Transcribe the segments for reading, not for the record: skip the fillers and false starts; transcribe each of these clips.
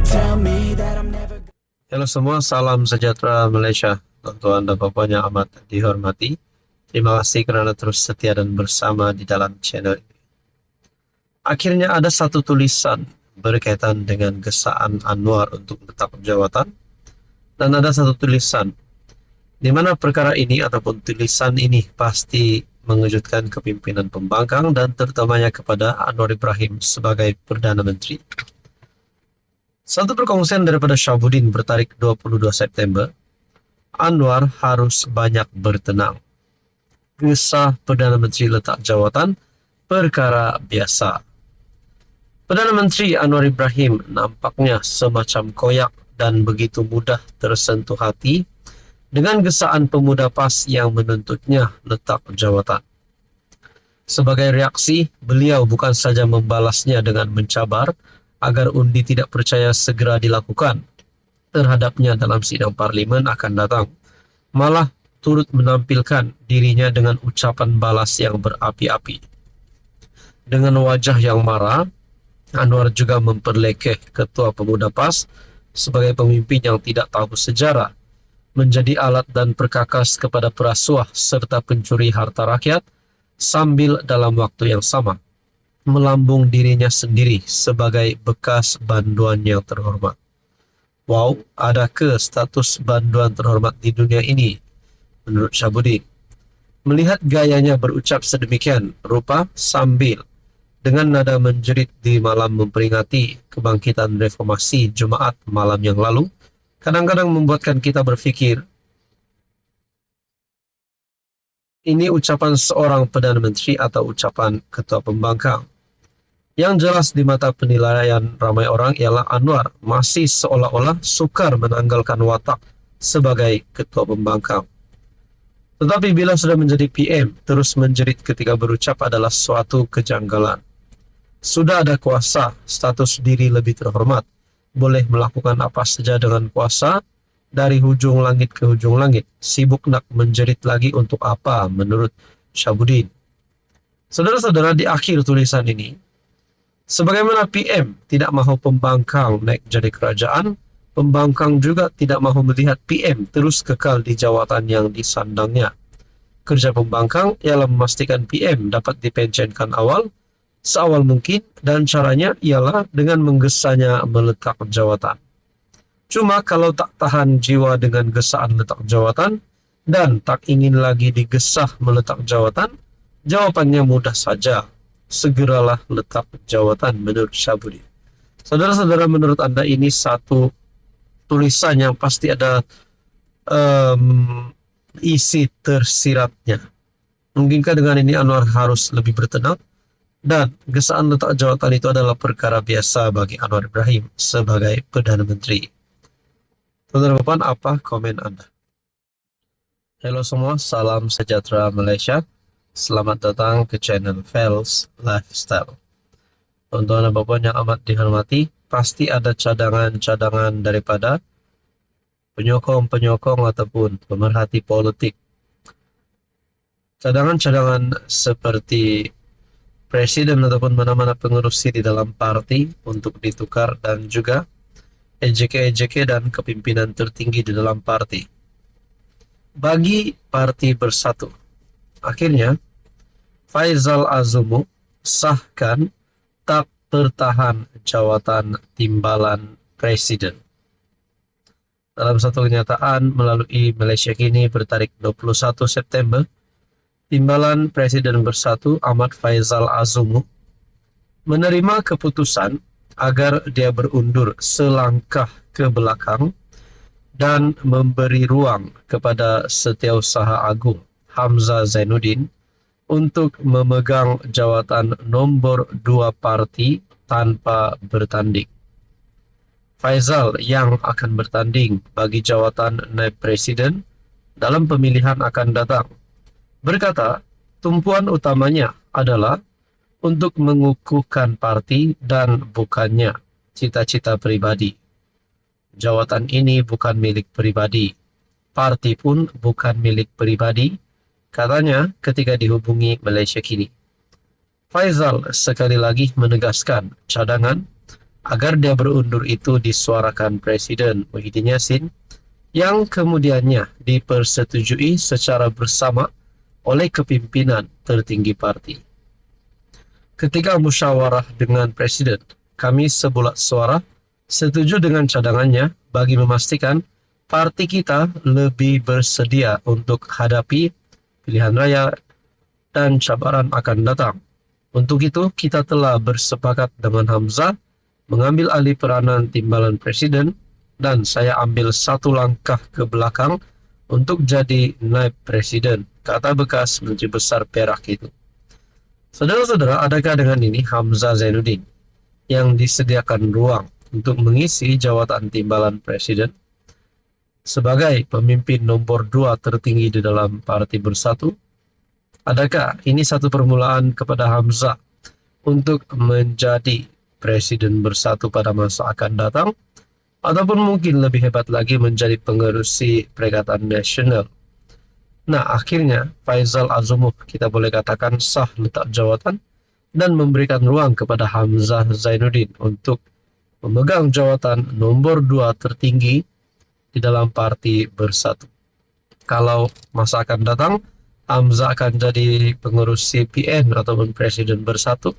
tell me that I'm never. Halo semua, salam sejahtera Malaysia. Tuan-tuan dan puan yang amat dihormati, terima kasih kerana terus setia dan bersama di dalam channel ini. Akhirnya ada satu tulisan berkaitan dengan gesaan Anwar untuk letak jawatan, dan ada satu tulisan di mana perkara ini ataupun tulisan ini pasti mengejutkan kepimpinan pembangkang dan terutamanya kepada Anwar Ibrahim sebagai Perdana Menteri. Satu perkongsian daripada Syahabuddin bertarikh 22 September, Anwar harus banyak bertenang. Gesah Perdana Menteri letak jawatan, perkara biasa. Perdana Menteri Anwar Ibrahim nampaknya semacam koyak dan begitu mudah tersentuh hati dengan gesaan pemuda PAS yang menuntutnya letak jawatan. Sebagai reaksi, beliau bukan saja membalasnya dengan mencabar agar undi tidak percaya segera dilakukan terhadapnya dalam sidang parlimen akan datang, malah turut menampilkan dirinya dengan ucapan balas yang berapi-api. Dengan wajah yang marah, Anwar juga memperlekeh Ketua Pemuda PAS sebagai pemimpin yang tidak tahu sejarah, menjadi alat dan perkakas kepada perasuah serta pencuri harta rakyat, sambil dalam waktu yang sama melambung dirinya sendiri sebagai bekas banduan yang terhormat. Wow, adakah status banduan terhormat di dunia ini? Menurut Syahabuddin, melihat gayanya berucap sedemikian rupa sambil dengan nada menjerit di malam memperingati kebangkitan reformasi Jumaat malam yang lalu, kadang-kadang membuatkan kita berfikir, ini ucapan seorang Perdana Menteri atau ucapan Ketua Pembangkang? Yang jelas di mata penilaian ramai orang ialah Anwar masih seolah-olah sukar menanggalkan watak sebagai Ketua Pembangkang. Tetapi bila sudah menjadi PM, terus menjerit ketika berucap adalah suatu kejanggalan. Sudah ada kuasa, status diri lebih terhormat, boleh melakukan apa saja dengan kuasa, dari hujung langit ke hujung langit, sibuk nak menjerit lagi untuk apa menurut Syahabuddin. Saudara-saudara, di akhir tulisan ini, sebagaimana PM tidak mahu pembangkang naik jadi kerajaan, pembangkang juga tidak mahu melihat PM terus kekal di jawatan yang disandangnya. Kerja pembangkang ialah memastikan PM dapat dipensiunkan seawal mungkin, dan caranya ialah dengan menggesanya meletak jawatan. Cuma kalau tak tahan jiwa dengan gesaan letak jawatan dan tak ingin lagi digesah meletak jawatan, jawapannya mudah saja, segeralah letak jawatan menurut Syahabuddin. Saudara-saudara, menurut Anda ini satu tulisan yang pasti ada isi tersiratnya. Mungkinkah dengan ini Anwar harus lebih bertenang? Dan gesaan letak jawatan itu adalah perkara biasa bagi Anwar Ibrahim sebagai Perdana Menteri. Saudara-saudara, apa komen Anda? Halo semua, salam sejahtera Malaysia. Selamat datang ke channel Fels Lifestyle. Tuan-tuan dan puan yang amat dihormati, pasti ada cadangan-cadangan daripada penyokong-penyokong ataupun pemerhati politik. Cadangan-cadangan seperti presiden ataupun mana-mana pengerusi di dalam parti untuk ditukar, dan juga ejek-ejek dan kepimpinan tertinggi di dalam parti. Bagi Parti Bersatu, akhirnya Faizal Azumu sahkan tak tertahan jawatan timbalan presiden. Dalam satu kenyataan melalui Malaysia Kini bertarikh 21 September, Timbalan Presiden Bersatu Ahmad Faizal Azumu menerima keputusan agar dia berundur selangkah ke belakang dan memberi ruang kepada Setiausaha Agung Hamzah Zainuddin untuk memegang jawatan nombor 2 parti tanpa bertanding. Faizal yang akan bertanding bagi jawatan naib presiden dalam pemilihan akan datang berkata, tumpuan utamanya adalah untuk mengukuhkan parti dan bukannya cita-cita pribadi. Jawatan ini bukan milik pribadi, parti pun bukan milik pribadi, katanya ketika dihubungi Malaysia Kini. Faizal sekali lagi menegaskan cadangan agar dia berundur itu disuarakan Presiden Muhyiddin Yassin, yang kemudiannya dipersetujui secara bersama oleh kepimpinan tertinggi parti. Ketika musyawarah dengan Presiden, kami sebulat suara setuju dengan cadangannya bagi memastikan parti kita lebih bersedia untuk hadapi pilihan raya dan cabaran akan datang. Untuk itu, kita telah bersepakat dengan Hamzah mengambil alih peranan timbalan Presiden, dan saya ambil satu langkah ke belakang untuk jadi naib Presiden, kata bekas Menteri Besar Perak itu. Saudara-saudara, adakah dengan ini Hamzah Zainuddin yang disediakan ruang untuk mengisi jawatan timbalan Presiden sebagai pemimpin nomor 2 tertinggi di dalam Parti Bersatu? Adakah ini satu permulaan kepada Hamzah untuk menjadi Presiden Bersatu pada masa akan datang? Ataupun mungkin lebih hebat lagi menjadi pengerusi Perikatan Nasional? Nah, akhirnya Faisal Azumuf kita boleh katakan sah letak jawatan dan memberikan ruang kepada Hamzah Zainuddin untuk memegang jawatan nomor 2 tertinggi di dalam Parti Bersatu. Kalau masa akan datang, Hamzah akan jadi pengurus CPN ataupun Presiden Bersatu.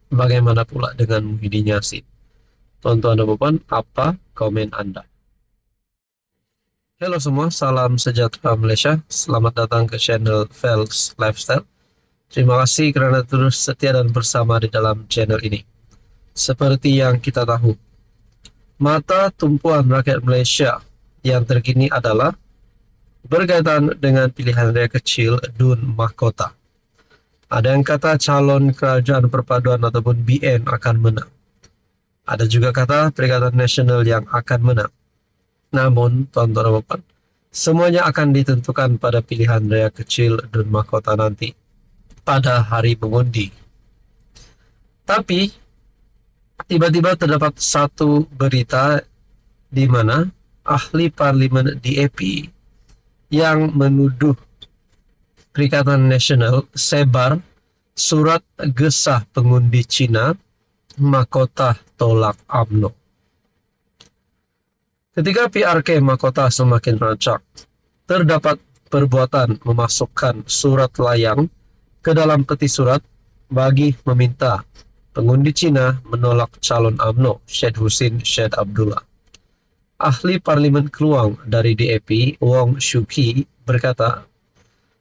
Bagaimana pula dengan Muhyiddin Yassin? Tuan-tuan dan puan, apa komen Anda? Halo semua, salam sejahtera Malaysia. Selamat datang ke channel Fels Lifestyle. Terima kasih kerana terus setia dan bersama di dalam channel ini. Seperti yang kita tahu, mata tumpuan rakyat Malaysia yang terkini adalah berkaitan dengan pilihan raya kecil DUN Mahkota. Ada yang kata calon kerajaan perpaduan ataupun BN akan menang. Ada juga kata Perikatan Nasional yang akan menang. Namun, tuan-tuan dan puan, semuanya akan ditentukan pada pilihan raya kecil DUN Mahkota nanti, pada hari mengundi. Tapi, tiba-tiba terdapat satu berita di mana ahli parlimen DAP yang menuduh Perikatan Nasional sebar surat gesah pengundi Cina Mahkota tolak UMNO. Ketika PRK Mahkota semakin rancak, terdapat perbuatan memasukkan surat layang ke dalam peti surat bagi meminta pengundi Cina menolak calon UMNO Syed Husin Syed Abdullah. Ahli Parlimen Keluang dari DAP, Wong Shuqi, berkata,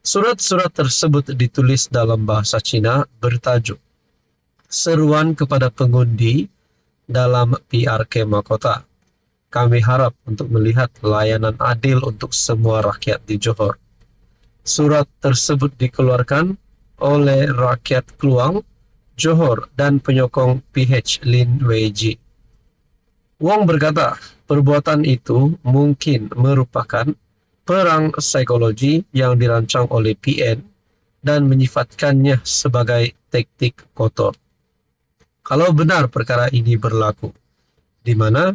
surat-surat tersebut ditulis dalam bahasa Cina bertajuk Seruan kepada pengundi dalam PRK Mahkota. Kami harap untuk melihat layanan adil untuk semua rakyat di Johor. Surat tersebut dikeluarkan oleh rakyat Keluang, Johor dan penyokong PH Lin Weiji. Wong berkata, perbuatan itu mungkin merupakan perang psikologi yang dirancang oleh PN dan menyifatkannya sebagai taktik kotor. Kalau benar perkara ini berlaku, di mana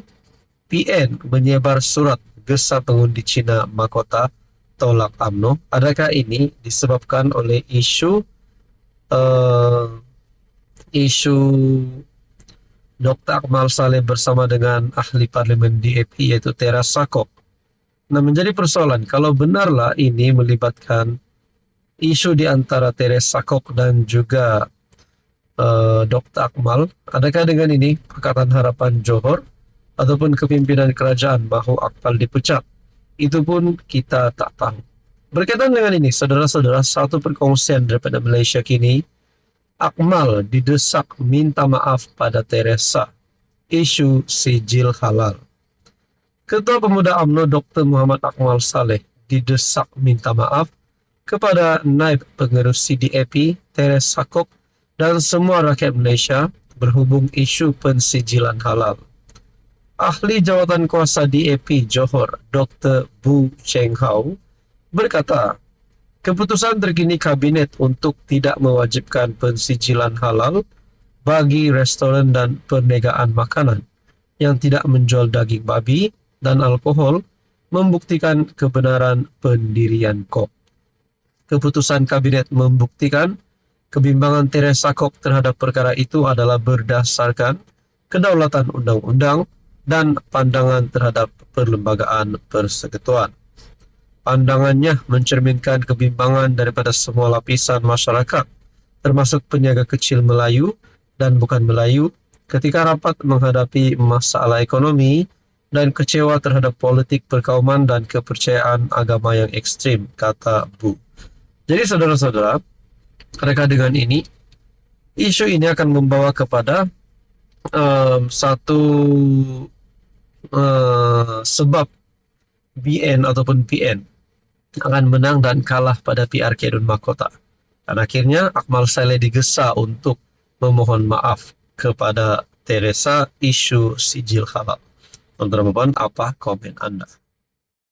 PN menyebar surat gesah pengundi Cina Mahkota tolak UMNO, adakah ini disebabkan oleh isu Dr. Akmal Saleh bersama dengan ahli parlimen DAP yaitu Tera Sakok? Nah, menjadi persoalan kalau benarlah ini melibatkan isu di antara Tera Sakok dan juga Dr. Akmal, adakah dengan ini Pakatan Harapan Johor ataupun kepimpinan kerajaan mahu Akmal dipecat? Itu pun kita tak tahu. Berkaitan dengan ini, saudara-saudara, satu perkongsian daripada Malaysia kini, Akmal didesak minta maaf pada Teresa, isu sijil halal. Ketua Pemuda UMNO Dr. Muhammad Akmal Saleh didesak minta maaf kepada naib pengerusi DAP Teresa Sakok dan semua rakyat Malaysia berhubung isu pensijilan halal. Ahli Jawatan Kuasa DAP Johor, Dr. Bu Cheng Hau, berkata, keputusan terkini Kabinet untuk tidak mewajibkan pensijilan halal bagi restoran dan perniagaan makanan yang tidak menjual daging babi dan alkohol membuktikan kebenaran pendirian KOP. Keputusan Kabinet membuktikan kebimbangan Teresa Sakok terhadap perkara itu adalah berdasarkan kedaulatan undang-undang, dan pandangan terhadap perlembagaan persekutuan. Pandangannya mencerminkan kebimbangan daripada semua lapisan masyarakat, termasuk peniaga kecil Melayu dan bukan Melayu, ketika rapat menghadapi masalah ekonomi dan kecewa terhadap politik perkauman dan kepercayaan agama yang ekstrim, kata Bu. Jadi saudara-saudara, terkait dengan ini, isu ini akan membawa kepada satu sebab BN ataupun PN akan menang dan kalah pada PRK Dun Mahkota. Dan akhirnya Akmal Saleh digesa untuk memohon maaf kepada Teresa isu sijil halal. Teman-teman, apa komen Anda?